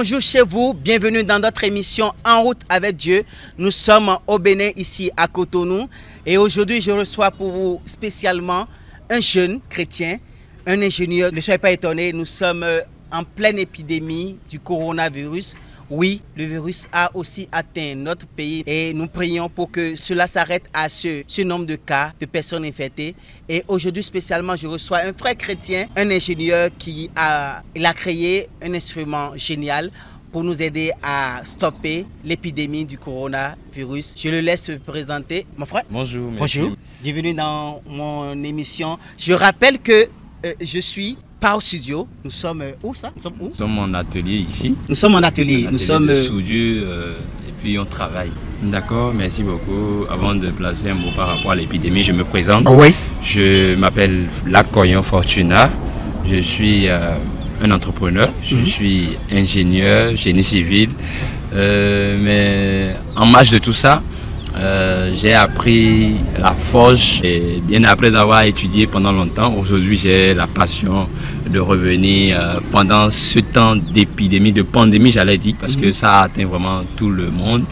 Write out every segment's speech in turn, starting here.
Bonjour chez vous, bienvenue dans notre émission En route avec Dieu. Nous sommes au Bénin, ici à Cotonou. Et aujourd'hui, je reçois pour vous spécialement un jeune chrétien, un ingénieur. Ne soyez pas étonnés, nous sommes en pleine épidémie du coronavirus. Oui, le virus a aussi atteint notre pays et nous prions pour que cela s'arrête à ce nombre de cas de personnes infectées. Et aujourd'hui spécialement, je reçois un frère chrétien, un ingénieur qui a créé un instrument génial pour nous aider à stopper l'épidémie du coronavirus. Je le laisse se présenter. Mon frère. Bonjour. Merci. Bonjour. Bienvenue dans mon émission. Je rappelle que je suis pas au studio. Nous sommes où ça? Nous sommes en atelier ici. Nous sommes en atelier. Nous sommes de soudure et puis on travaille. D'accord, merci beaucoup. Avant de placer un mot par rapport à l'épidémie, je me présente. Oui. Je m'appelle Lakoyon Fortuna. Je suis un entrepreneur. Je suis ingénieur, génie civil. Mais en marge de tout ça, j'ai appris la forge et bien après avoir étudié pendant longtemps, aujourd'hui j'ai la passion de revenir pendant ce temps d'épidémie, de pandémie j'allais dire, parce que ça a atteint vraiment tout le monde,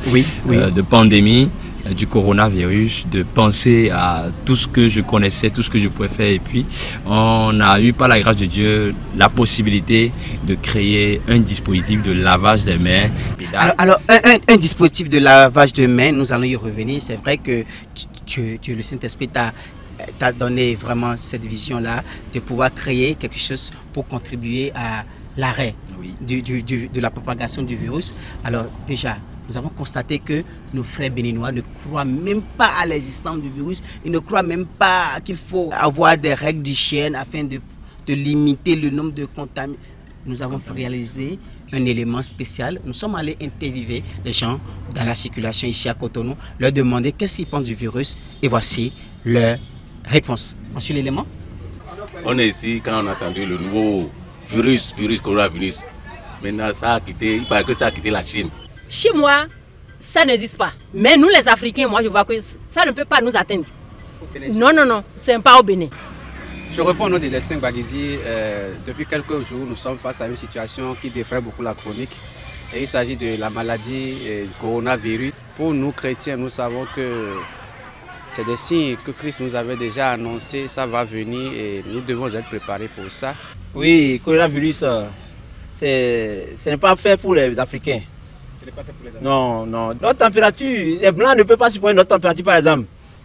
de pandémie, du coronavirus, de penser à tout ce que je connaissais, tout ce que je pouvais faire. Et puis on a eu par la grâce de Dieu la possibilité de créer un dispositif de lavage des mains. Alors un dispositif de lavage de mains, nous allons y revenir. C'est vrai que le Saint-Esprit t'a donné vraiment cette vision-là de pouvoir créer quelque chose pour contribuer à l'arrêt de la propagation du virus. Alors déjà, nous avons constaté que nos frères béninois ne croient même pas à l'existence du virus. Ils ne croient même pas qu'il faut avoir des règles d'hygiène afin de limiter le nombre de contaminés. Nous avons réalisé un élément spécial. Nous sommes allés interviewer les gens dans la circulation ici à Cotonou, leur demander qu'est-ce qu'ils pensent du virus. Et voici leur réponse. Monsieur l'élément? On est ici quand on a entendu le nouveau virus coronavirus. Maintenant, ça a quitté, il paraît que ça a quitté la Chine. Chez moi, ça n'existe pas. Mais nous les Africains, moi je vois que ça ne peut pas nous atteindre. Non, c'est pas au Bénin. Je réponds au nom de Destin Bagidi. Depuis quelques jours, nous sommes face à une situation qui défraie beaucoup la chronique. Et il s'agit de la maladie du coronavirus. Pour nous chrétiens, nous savons que c'est des signes que Christ nous avait déjà annoncés. Ça va venir et nous devons être préparés pour ça. Oui, coronavirus, ce n'est pas fait pour les Africains. Non. Notre température, les Blancs ne peuvent pas supporter notre température par exemple.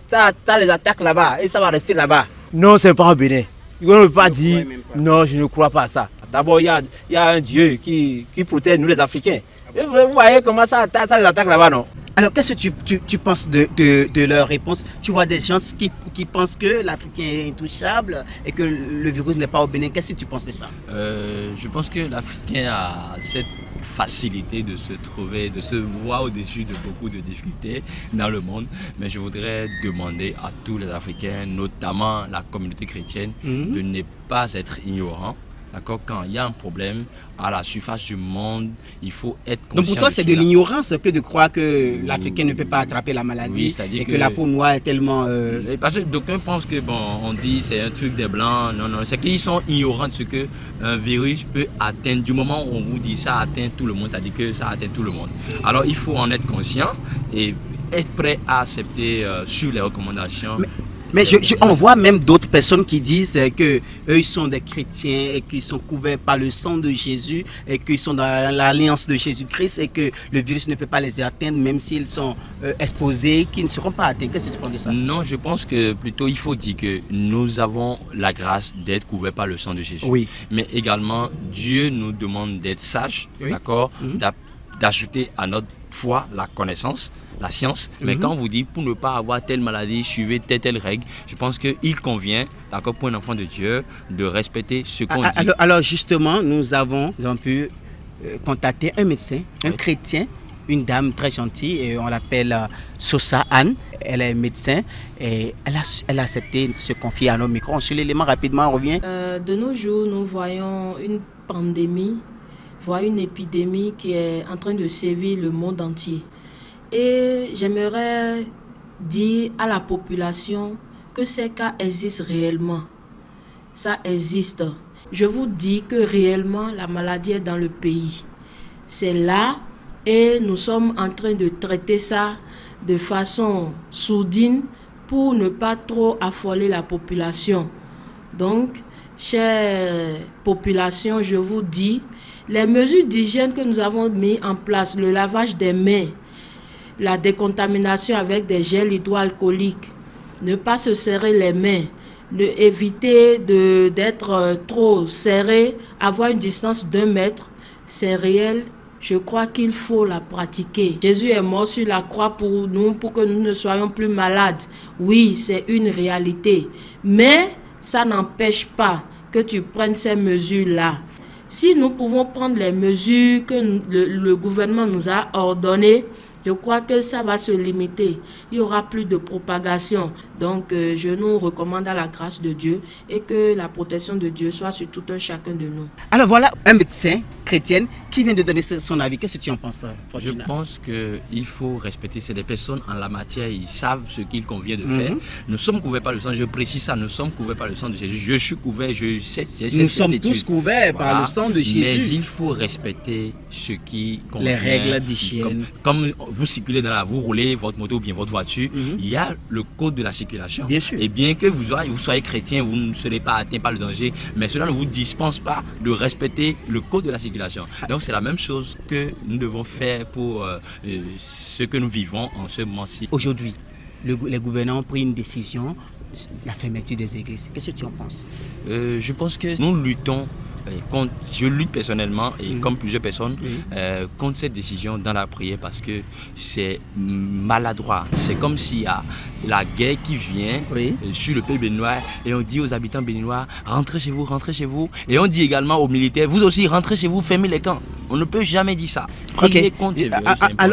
Ça as les attaques là-bas et ça va rester là-bas. Non, c'est pas au Bénin. On ne peut pas dire non, je ne crois pas à ça. D'abord, il y a un Dieu qui protège nous les Africains. Et vous voyez comment ça les attaque là-bas, non? Alors, qu'est-ce que tu penses de leur réponse? Tu vois des gens qui pensent que l'Africain est intouchable et que le virus n'est pas au Bénin. Qu'est-ce que tu penses de ça? Je pense que l'Africain a cette facilité de se trouver, de se voir au-dessus de beaucoup de difficultés dans le monde. Mais je voudrais demander à tous les Africains, notamment la communauté chrétienne, de ne pas être ignorants. D'accord, quand il y a un problème à la surface du monde, il faut être conscient. Donc pour toi, c'est de l'ignorance que de croire que l'Africain ne peut pas attraper la maladie et que la peau noire est tellement... Parce que d'aucuns pensent que, on dit c'est un truc des Blancs. Non, c'est qu'ils sont ignorants de ce qu'un virus peut atteindre. Du moment où on vous dit ça atteint tout le monde, c'est-à-dire que ça atteint tout le monde. Alors il faut en être conscient et être prêt à accepter sur les recommandations. Mais on voit même d'autres personnes qui disent que eux ils sont des chrétiens et qu'ils sont couverts par le sang de Jésus et qu'ils sont dans l'alliance de Jésus-Christ et que le virus ne peut pas les atteindre même s'ils sont exposés, qu'ils ne seront pas atteints. Qu'est-ce que tu penses de ça? Non, je pense que plutôt il faut dire que nous avons la grâce d'être couverts par le sang de Jésus. Oui. Mais également, Dieu nous demande d'être sages, d'accord, d'ajouter à notre foi la connaissance, la science. Mais quand on vous dit pour ne pas avoir telle maladie, suivez telle règle, je pense qu'il convient, d'accord, pour un enfant de Dieu, de respecter ce qu'on dit. Alors justement, nous avons pu contacter un médecin, un chrétien, une dame très gentille, et on l'appelle Sosa Anne. Elle est médecin et elle a accepté de se confier à nos micros. Sur l'élément rapidement, on revient. De nos jours, nous voyons une pandémie, voire une épidémie qui est en train de sévir le monde entier. Et j'aimerais dire à la population que ces cas existent réellement. Ça existe. Je vous dis que réellement la maladie est dans le pays. c'est là et nous sommes en train de traiter ça de façon sourdine pour ne pas trop affoler la population. Donc, chère population, je vous dis, les mesures d'hygiène que nous avons mis en place, le lavage des mains, la décontamination avec des gels hydroalcooliques, ne pas se serrer les mains, éviter d'être trop serré, avoir une distance d'1 mètre, c'est réel. Je crois qu'il faut la pratiquer. Jésus est mort sur la croix pour nous, pour que nous ne soyons plus malades. Oui, c'est une réalité. Mais ça n'empêche pas que tu prennes ces mesures-là. Si nous pouvons prendre les mesures que le gouvernement nous a ordonnées, je crois que ça va se limiter. Il n'y aura plus de propagation. Donc, je nous recommande à la grâce de Dieu et que la protection de Dieu soit sur tout un chacun de nous. Alors voilà un médecin chrétien qui vient de donner son avis. Qu'est-ce que tu en penses, Fortuna? Je pense qu'il faut respecter ces personnes en la matière. Ils savent ce qu'il convient de faire. Nous sommes couverts par le sang. Je précise ça. Nous sommes couverts par le sang de Jésus. Je suis couvert. Nous sommes tous couverts par le sang de Jésus. Mais il faut respecter ce qui convient. Les règles d'hygiène. Comme vous circulez vous roulez votre moto ou bien votre voiture, il y a le code de la circulation. Bien sûr. Et bien que vous soyez chrétien, vous ne serez pas atteint par le danger, mais cela ne vous dispense pas de respecter le code de la circulation. Donc c'est la même chose que nous devons faire pour ce que nous vivons en ce moment-ci. Aujourd'hui, les gouvernants ont pris une décision, la fermeture des églises. Qu'est-ce que tu en penses? Je pense que nous luttons. Je lutte personnellement et comme plusieurs personnes contre cette décision dans la prière parce que c'est maladroit. C'est comme s'il y a la guerre qui vient sur le peuple béninois et on dit aux habitants béninois rentrez chez vous et on dit également aux militaires vous aussi rentrez chez vous, fermez les camps. On ne peut jamais dire ça. Okay.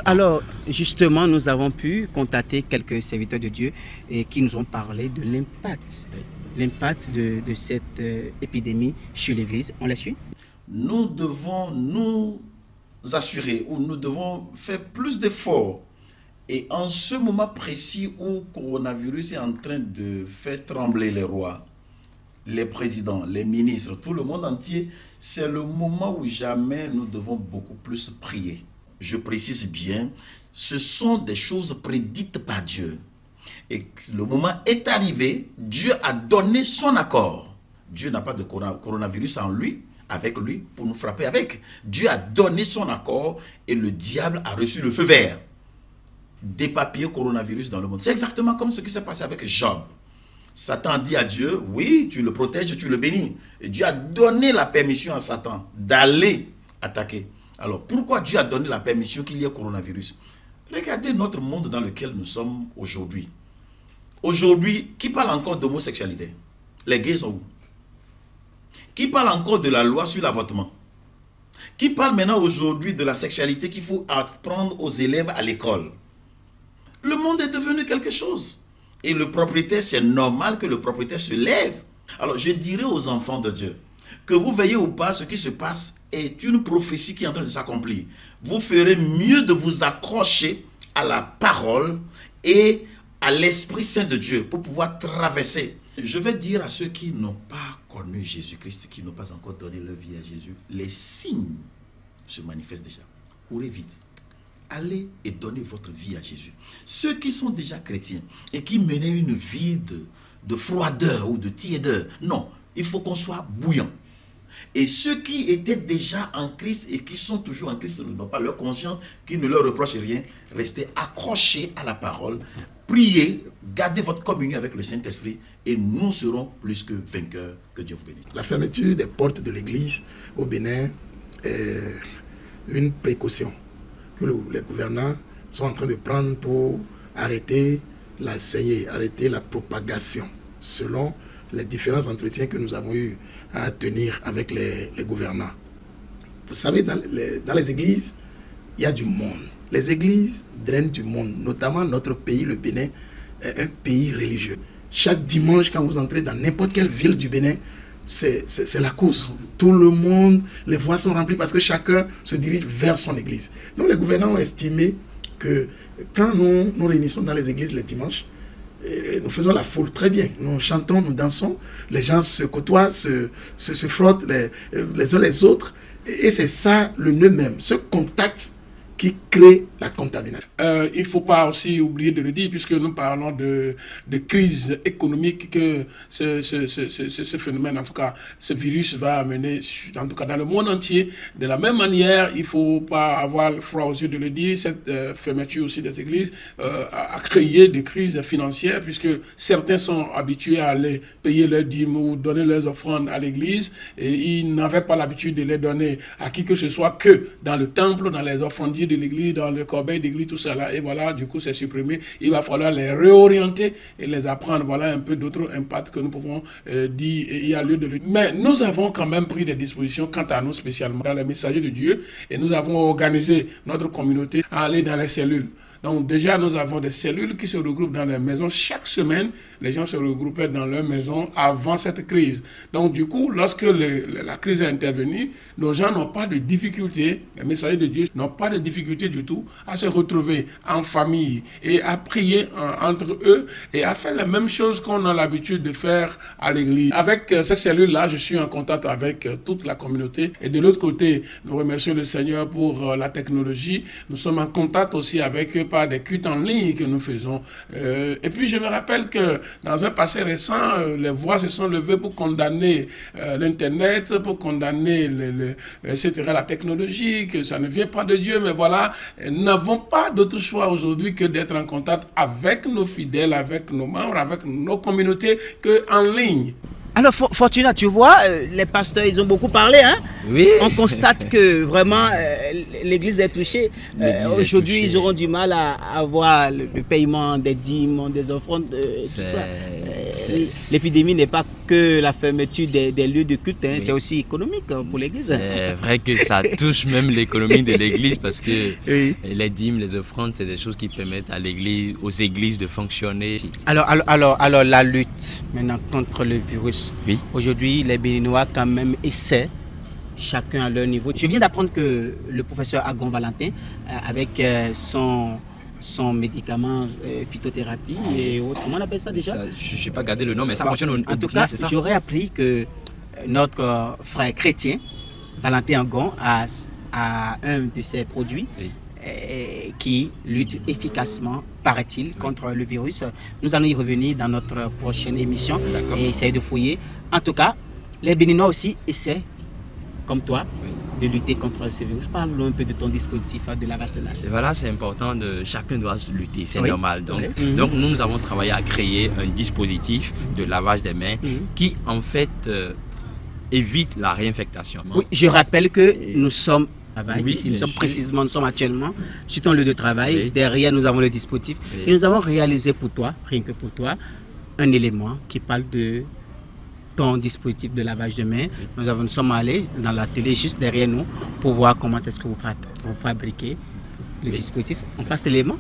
Alors justement nous avons pu contacter quelques serviteurs de Dieu et qui nous ont parlé de l'impact de cette épidémie sur l'Église. On la suit? Nous devons nous assurer ou nous devons faire plus d'efforts. Et en ce moment précis où le coronavirus est en train de faire trembler les rois, les présidents, les ministres, tout le monde entier, c'est le moment où jamais nous devons beaucoup plus prier. Je précise bien, ce sont des choses prédites par Dieu. Et le moment est arrivé, Dieu a donné son accord. Dieu n'a pas de coronavirus avec lui, pour nous frapper avec. Dieu a donné son accord et le diable a reçu le feu vert. Des papiers coronavirus dans le monde. C'est exactement comme ce qui s'est passé avec Job. Satan dit à Dieu, oui, tu le protèges, tu le bénis. Et Dieu a donné la permission à Satan d'aller attaquer. Alors, pourquoi Dieu a donné la permission qu'il y ait coronavirus? Regardez notre monde dans lequel nous sommes aujourd'hui. Aujourd'hui, qui parle encore d'homosexualité? Les gays sont où? Qui parle encore de la loi sur l'avortement? Qui parle maintenant aujourd'hui de la sexualité qu'il faut apprendre aux élèves à l'école? Le monde est devenu quelque chose. Et le propriétaire, c'est normal que le propriétaire se lève. Alors je dirais aux enfants de Dieu, que vous veillez ou pas, ce qui se passe est une prophétie qui est en train de s'accomplir. Vous ferez mieux de vous accrocher à la parole et à l'Esprit Saint de Dieu pour pouvoir traverser. Je vais dire à ceux qui n'ont pas connu Jésus-Christ, qui n'ont pas encore donné leur vie à Jésus, les signes se manifestent déjà. Courez vite. Allez et donnez votre vie à Jésus. Ceux qui sont déjà chrétiens et qui menaient une vie de froideur ou de tiédeur, non, il faut qu'on soit bouillant. Et ceux qui étaient déjà en Christ et qui sont toujours en Christ, n'ont pas leur conscience, qui ne leur reproche rien, restez accrochés à la parole, priez, gardez votre communion avec le Saint-Esprit et nous serons plus que vainqueurs. Que Dieu vous bénisse. La fermeture des portes de l'église au Bénin est une précaution que les gouvernants sont en train de prendre pour arrêter la saignée, arrêter la propagation, selon les différents entretiens que nous avons eu à tenir avec les gouvernants. Vous savez, dans les églises, il y a du monde. Les églises drainent du monde, notamment notre pays, le Bénin, est un pays religieux. Chaque dimanche, quand vous entrez dans n'importe quelle ville du Bénin, c'est la course. Tout le monde, les voies sont remplies parce que chacun se dirige vers son église. Donc les gouvernants ont estimé que quand nous réunissons dans les églises les dimanches, nous faisons la foule très bien. Nous chantons, nous dansons, les gens se côtoient, se frottent les uns les autres. Et c'est ça le nœud même, ce contact qui crée la contamination. Il ne faut pas aussi oublier de le dire, puisque nous parlons de crise économique que ce phénomène, en tout cas, ce virus va amener, en tout cas dans le monde entier. De la même manière, il ne faut pas avoir le froid aux yeux de le dire, cette fermeture aussi des églises a créé des crises financières, puisque certains sont habitués à aller payer leurs dîmes ou donner leurs offrandes à l'église, et ils n'avaient pas l'habitude de les donner à qui que ce soit que dans le temple, dans les offrandiers de l'église, dans le corbeil d'église, tout ça là, et voilà, du coup c'est supprimé. Il va falloir les réorienter et les apprendre. Voilà un peu d'autres impacts que nous pouvons dire, et il y a lieu de le dire. Mais nous avons quand même pris des dispositions quant à nous, spécialement dans les messagers de Dieu, et nous avons organisé notre communauté à aller dans les cellules. Donc déjà, nous avons des cellules qui se regroupent dans les maisons. Chaque semaine, les gens se regroupaient dans leur maison avant cette crise. Donc du coup, lorsque la crise est intervenue, nos gens n'ont pas de difficulté, les messagers de Dieu n'ont pas de difficulté du tout à se retrouver en famille et à prier entre eux et à faire la même chose qu'on a l'habitude de faire à l'église. Avec ces cellules-là, je suis en contact avec toute la communauté. Et de l'autre côté, nous remercions le Seigneur pour la technologie. Nous sommes en contact aussi avec eux par des cultes en ligne que nous faisons. Et puis je me rappelle que dans un passé récent, les voix se sont levées pour condamner l'Internet, pour condamner etc., la technologie, que ça ne vient pas de Dieu, mais voilà, nous n'avons pas d'autre choix aujourd'hui que d'être en contact avec nos fidèles, avec nos membres, avec nos communautés, qu'en ligne. Alors Fortuna, tu vois, les pasteurs, ils ont beaucoup parlé, hein? Oui. On constate que vraiment l'église est touchée. Aujourd'hui, ils auront du mal à avoir le paiement des dîmes, des offrandes, tout ça. L'épidémie n'est pas que la fermeture des lieux de culte, hein, c'est aussi économique pour l'église. C'est vrai que ça touche même l'économie de l'église parce que les dîmes, les offrandes, c'est des choses qui permettent à l'église, aux églises de fonctionner. Alors la lutte maintenant contre le virus. Oui. Aujourd'hui, les Béninois quand même essaient, chacun à leur niveau. Je viens d'apprendre que le professeur Agon Valentin, avec son médicament phytothérapie et autres, comment on appelle ça déjà? Je n'ai pas gardé le nom, mais ça fonctionne. En tout cas, j'aurais appris que notre frère chrétien, Valentin Agon, a un de ses produits qui lutte efficacement, paraît-il, contre le virus. Nous allons y revenir dans notre prochaine émission et essayer de fouiller. En tout cas, les Béninois aussi essaient, comme toi, de lutter contre ce virus. Parle-nous un peu de ton dispositif de lavage de mains. Voilà, c'est important, chacun doit lutter, c'est normal. Donc nous avons travaillé à créer un dispositif de lavage des mains qui en fait évite la réinfectation. Oui, je rappelle que nous sommes nous sommes actuellement sur ton lieu de travail. Derrière, nous avons le dispositif. Et nous avons réalisé pour toi, rien que pour toi, un élément qui parle de ton dispositif de lavage de mains. Nous sommes allés dans l'atelier juste derrière nous pour voir comment est-ce que vous fabriquez le dispositif. On passe l'élément.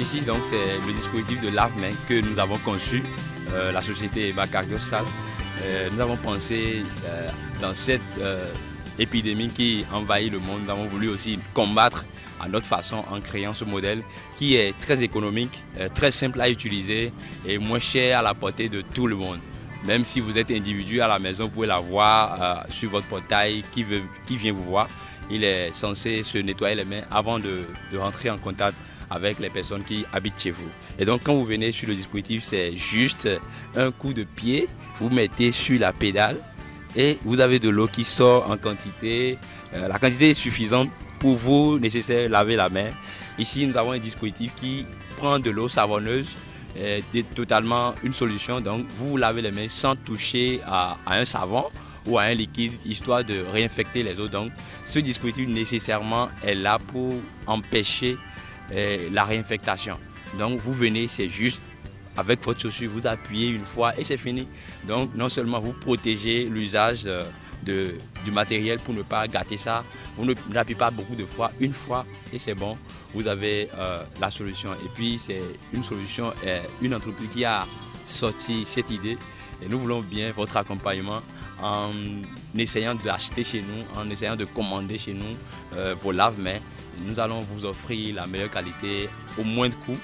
Ici, donc, c'est le dispositif de lave-main que nous avons conçu, la société Bacario Sal. Nous avons pensé dans cette épidémie qui envahit le monde, nous avons voulu aussi combattre à notre façon en créant ce modèle qui est très économique, très simple à utiliser et moins cher à la portée de tout le monde. Même si vous êtes individu à la maison, vous pouvez l'avoir sur votre portail qui vient vous voir. Il est censé se nettoyer les mains avant de rentrer en contact avec les personnes qui habitent chez vous. Et donc quand vous venez sur le dispositif, c'est juste un coup de pied, vous mettez sur la pédale et vous avez de l'eau qui sort en quantité. La quantité est suffisante pour vous nécessaire laver la main. Ici, nous avons un dispositif qui prend de l'eau savonneuse totalement une solution. Donc vous vous lavez les mains sans toucher à un savon ou à un liquide, histoire de réinfecter les autres. Donc ce dispositif nécessairement est là pour empêcher la réinfectation. Donc vous venez, c'est juste avec votre chaussure, vous appuyez une fois et c'est fini. Donc non seulement vous protégez l'usage du matériel pour ne pas gâter ça, vous n'appuyez pas beaucoup de fois, une fois et c'est bon, vous avez la solution. Et puis c'est une solution, une entreprise qui a sorti cette idée et nous voulons bien votre accompagnement en essayant d'acheter chez nous, en essayant de commander chez nous vos lave-mains. Nous allons vous offrir la meilleure qualité au moins de coût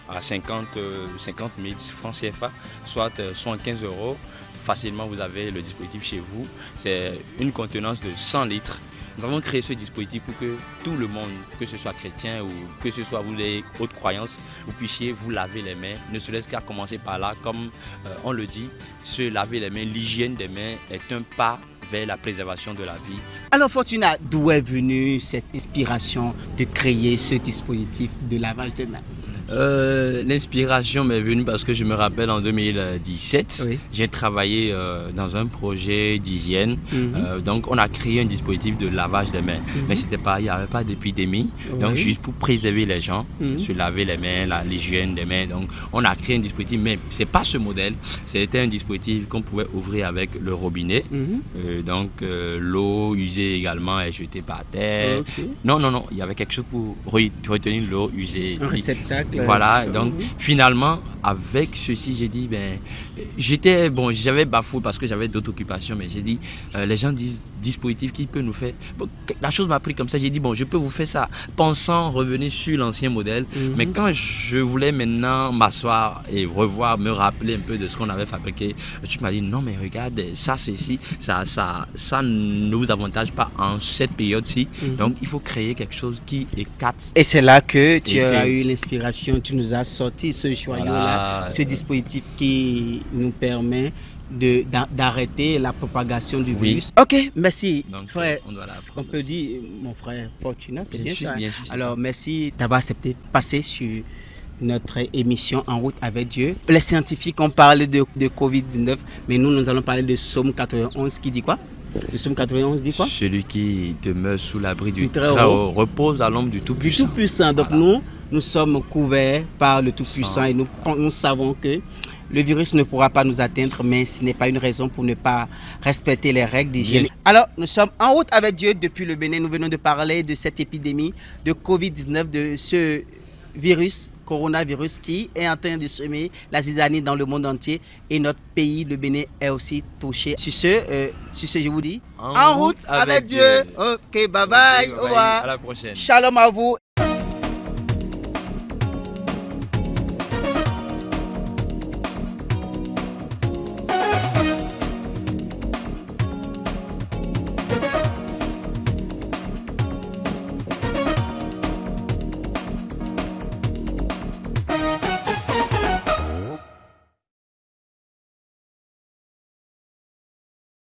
à 50 000 francs CFA, soit 75 €. Facilement, vous avez le dispositif chez vous. C'est une contenance de 100 litres. Nous avons créé ce dispositif pour que tout le monde, que ce soit chrétien ou que ce soit vous les hautes croyances, vous puissiez vous laver les mains, ne serait-ce qu'à commencer par là. Comme on le dit, se laver les mains, l'hygiène des mains est un pas vers la préservation de la vie. Alors Fortuna, d'où est venue cette inspiration de créer ce dispositif de lavage de mains? L'inspiration m'est venue parce que je me rappelle en 2017, oui, j'ai travaillé dans un projet d'hygiène. Donc on a créé un dispositif de lavage des mains, mais il n'y avait pas d'épidémie. Donc juste pour préserver les gens, se laver les mains, l'hygiène des mains. Donc on a créé un dispositif, mais ce n'est pas ce modèle. C'était un dispositif qu'on pouvait ouvrir avec le robinet. Donc l'eau usée également est jetée par terre. Non, il y avait quelque chose pour retenir l'eau usée. Un réceptacle. Voilà, donc finalement, avec ceci, j'ai dit, j'avais bafoué parce que j'avais d'autres occupations, mais j'ai dit, les gens disent dispositif qui peut nous faire. Bon, la chose m'a pris comme ça, j'ai dit, je peux vous faire ça, pensant revenir sur l'ancien modèle. Mais quand je voulais maintenant m'asseoir et revoir, me rappeler un peu de ce qu'on avait fabriqué, tu m'as dit, non, mais regarde, ça, ceci, ça ne vous avantage pas en cette période-ci. Donc, il faut créer quelque chose qui écarte. Et c'est là que tu as eu l'inspiration, tu nous as sorti ce joyau-là, ce dispositif qui nous permet d'arrêter la propagation du virus. Ok, merci. Donc, frère, on peut dire, mon frère Fortuna, c'est bien ça. Alors, merci d'avoir accepté de passer sur notre émission En route avec Dieu. Les scientifiques ont parlé de Covid-19, mais nous allons parler de Psaume 91 qui dit quoi? Le Psaume 91 dit quoi? Celui qui demeure sous l'abri du Très-Haut repose à l'ombre du Tout-Puissant. Du Tout-Puissant. Donc nous sommes couverts par le Tout-Puissant et nous savons que le virus ne pourra pas nous atteindre, mais ce n'est pas une raison pour ne pas respecter les règles d'hygiène. Alors, nous sommes en route avec Dieu depuis le Bénin. Nous venons de parler de cette épidémie de Covid-19, de ce virus, coronavirus, qui est en train de semer la zizanie dans le monde entier. Et notre pays, le Bénin, est aussi touché. Sur ce, je vous dis, en route avec Dieu. Ok, bye bye. Au revoir. À la prochaine. Shalom à vous.